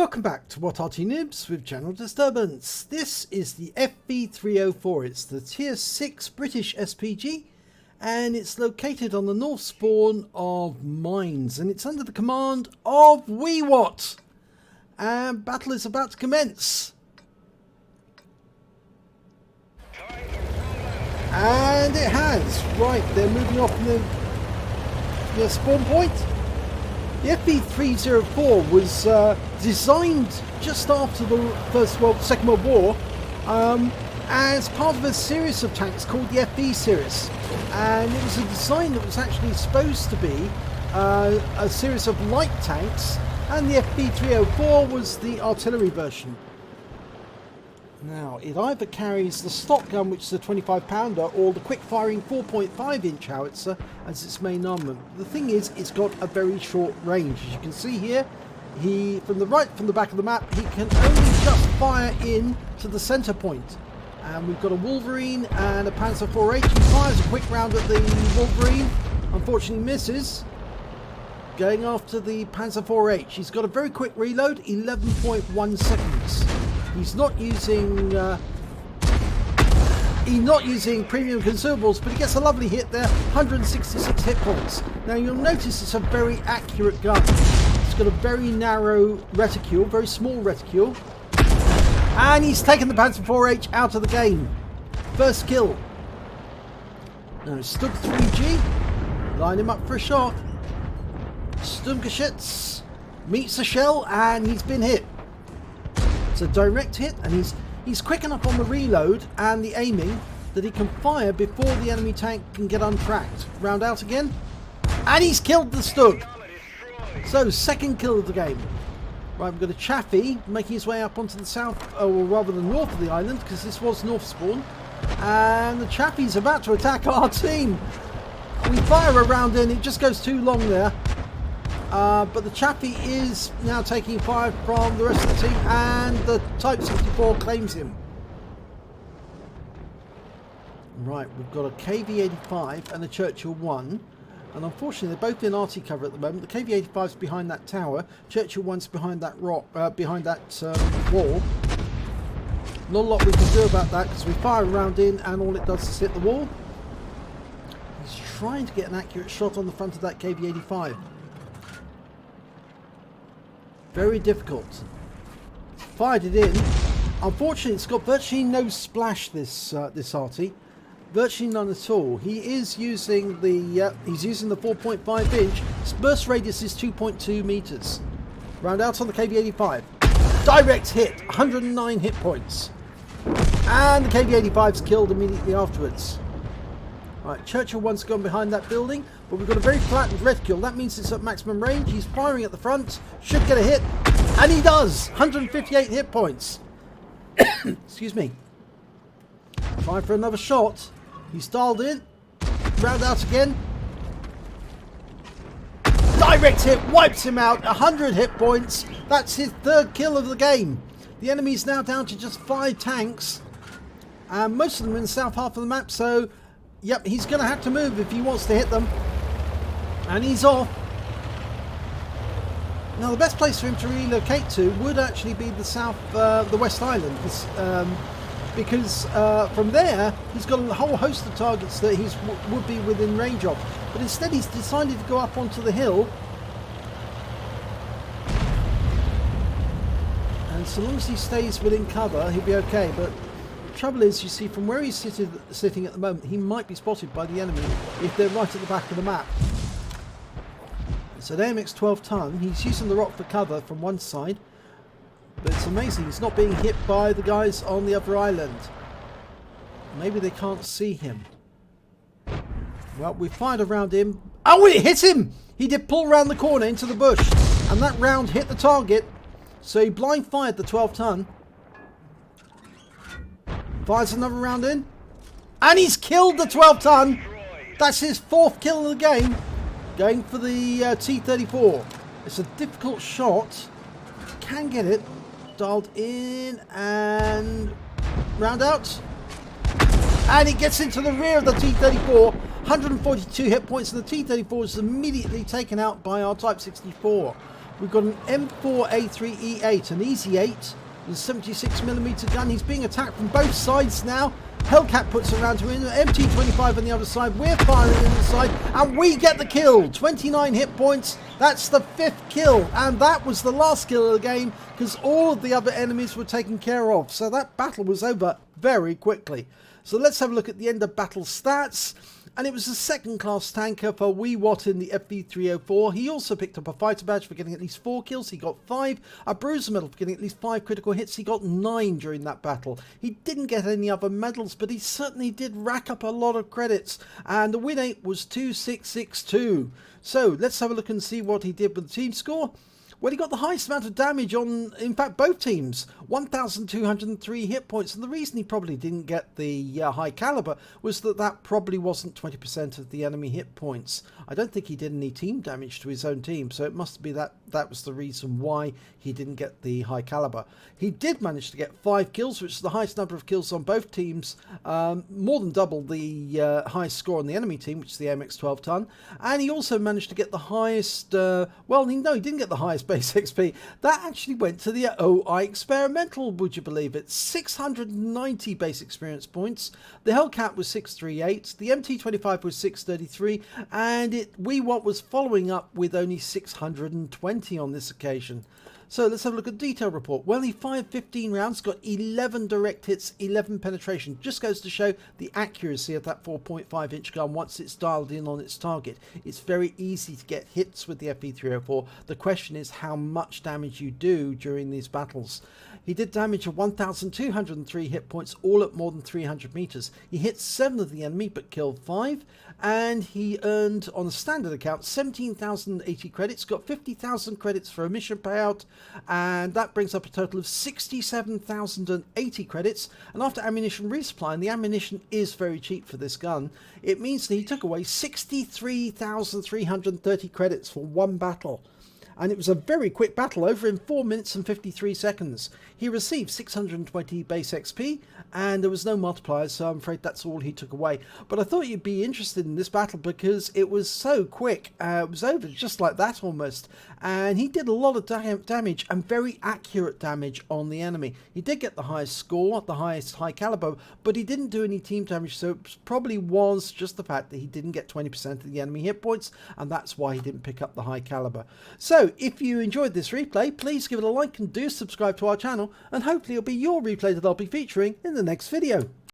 Welcome back to What Arty Noobs with General Disturbance. This is the FV304. It's the Tier 6 British SPG and it's located on the north spawn of Mines and it's under the command of WeeeWhat. And battle is about to commence. And it has. Right, they're moving off the spawn point. The FV304 was designed just after the Second World War as part of a series of tanks called the FV series, and it was a design that was actually supposed to be a series of light tanks, and the FV304 was the artillery version. Now, it either carries the stock gun, which is a 25 pounder, or the quick-firing 4.5 inch howitzer as its main armament. The thing is, it's got a very short range. As you can see here, from the back of the map, he can only just fire in to the centre point. And we've got a Wolverine and a Panzer 4H. He fires a quick round at the Wolverine, unfortunately misses. Going after the Panzer 4H. He's got a very quick reload, 11.1 seconds. He's not using premium consumables, but he gets a lovely hit there, 166 hit points. Now you'll notice it's a very accurate gun. It's got a very narrow reticule, very small reticule, and he's taken the Panzer 4H out of the game. First kill. Now Stug 3G, line him up for a shot. Sturmgeschütz meets a shell and he's been hit. A direct hit, and he's quick enough on the reload and the aiming that he can fire before the enemy tank can get untracked. Round out again, and he's killed the Stug. So second kill of the game. Right, we've got a Chaffee making his way up onto the south, or rather the north of the island, because this was north spawn, and the Chaffee's about to attack our team. We fire a round in, it just goes too long there. But the Chaffee is now taking fire from the rest of the team, and the Type 64 claims him. Right, we've got a KV-85 and a Churchill 1, and unfortunately they're both in Arty cover at the moment. The KV-85's behind that tower, Churchill 1's behind that rock, behind that wall. Not a lot we can do about that because we fire a round in and all it does is hit the wall. He's trying to get an accurate shot on the front of that KV-85. Very difficult. Fired it in. Unfortunately, it's got virtually no splash. This Arty, virtually none at all. He is using the 4.5 inch. His burst radius is 2.2 meters. Round out on the KV-85. Direct hit. 109 hit points. And the KV-85's killed immediately afterwards. Right, Churchill 1's gone behind that building, but we've got a very flattened reticule. That means it's at maximum range. He's firing at the front, should get a hit, and he does! 158 hit points. Excuse me. Try for another shot. He's dialed in. Round out again. Direct hit, wipes him out, 100 hit points. That's his third kill of the game. The enemy's now down to just 5 tanks, and most of them are in the south half of the map, so yep, he's going to have to move if he wants to hit them. And he's off. Now the best place for him to relocate to would actually be the West Island, because from there he's got a whole host of targets that he would be within range of. But instead he's decided to go up onto the hill. And so long as he stays within cover, he'll be okay. But the trouble is, you see, from where he's sitting at the moment, he might be spotted by the enemy if they're right at the back of the map. It's an AMX 12 ton. He's using the rock for cover from one side, but it's amazing he's not being hit by the guys on the other island. Maybe they can't see him. Well, we fired around him. Oh, it hit him! He did pull around the corner into the bush, and that round hit the target, so he blind fired the 12 ton. Fires another round in, and he's killed the 12 ton. That's his 4th kill of the game, going for the T-34. It's a difficult shot. Can get it. Dialed in and round out, and it gets into the rear of the T-34. 142 hit points, and the T-34 is immediately taken out by our Type 64. We've got an M4A3E8, an Easy 8, and a 76mm gun. He's being attacked from both sides now. Hellcat puts it around to him, MT25 on the other side, we're firing on the side, and we get the kill. 29 hit points, that's the 5th kill, and that was the last kill of the game, because all of the other enemies were taken care of, so that battle was over very quickly. So let's have a look at the end of battle stats. And it was a second class tanker for WeeeWhat in the FV304. He also picked up a fighter badge for getting at least 4 kills. He got 5. A bruiser medal for getting at least 5 critical hits. He got 9 during that battle. He didn't get any other medals, but he certainly did rack up a lot of credits. And the win rate was 2662. So let's have a look and see what he did with the team score. Well, he got the highest amount of damage on, in fact, both teams, 1,203 hit points. And the reason he probably didn't get the High Calibre was that that probably wasn't 20% of the enemy hit points. I don't think he did any team damage to his own team, so it must be that was the reason why he didn't get the High Calibre. He did manage to get 5 kills, which is the highest number of kills on both teams, more than double the highest score on the enemy team, which is the MX 12 ton. And he also managed to get the highest, well, no, he didn't get the highest base XP. That actually went to the OI Experimental, would you believe it? 690 base experience points. The Hellcat was 638, the MT25 was 633, and WeeeWhat was following up with only 620 on this occasion. So let's have a look at the detail report. Well, he fired 15 rounds, got 11 direct hits, 11 penetration. Just goes to show the accuracy of that 4.5 inch gun once it's dialed in on its target. It's very easy to get hits with the FV304. The question is how much damage you do during these battles. He did damage of 1,203 hit points, all at more than 300 meters. He hit 7 of the enemy but killed 5, and he earned, on a standard account, 17,080 credits, got 50,000 credits for a mission payout, and that brings up a total of 67,080 credits. And after ammunition resupply, and the ammunition is very cheap for this gun, it means that he took away 63,330 credits for one battle. And it was a very quick battle, over in 4 minutes and 53 seconds. He received 620 base XP, and there was no multipliers, so I'm afraid that's all he took away. But I thought you'd be interested in this battle because it was so quick. It was over just like that almost. And he did a lot of damage, and very accurate damage on the enemy. He did get the highest score, the highest High Calibre, but he didn't do any team damage, so it probably was just the fact that he didn't get 20% of the enemy hit points, and that's why he didn't pick up the High Calibre. So if you enjoyed this replay, please give it a like and do subscribe to our channel, and hopefully it'll be your replay that I'll be featuring in the next video.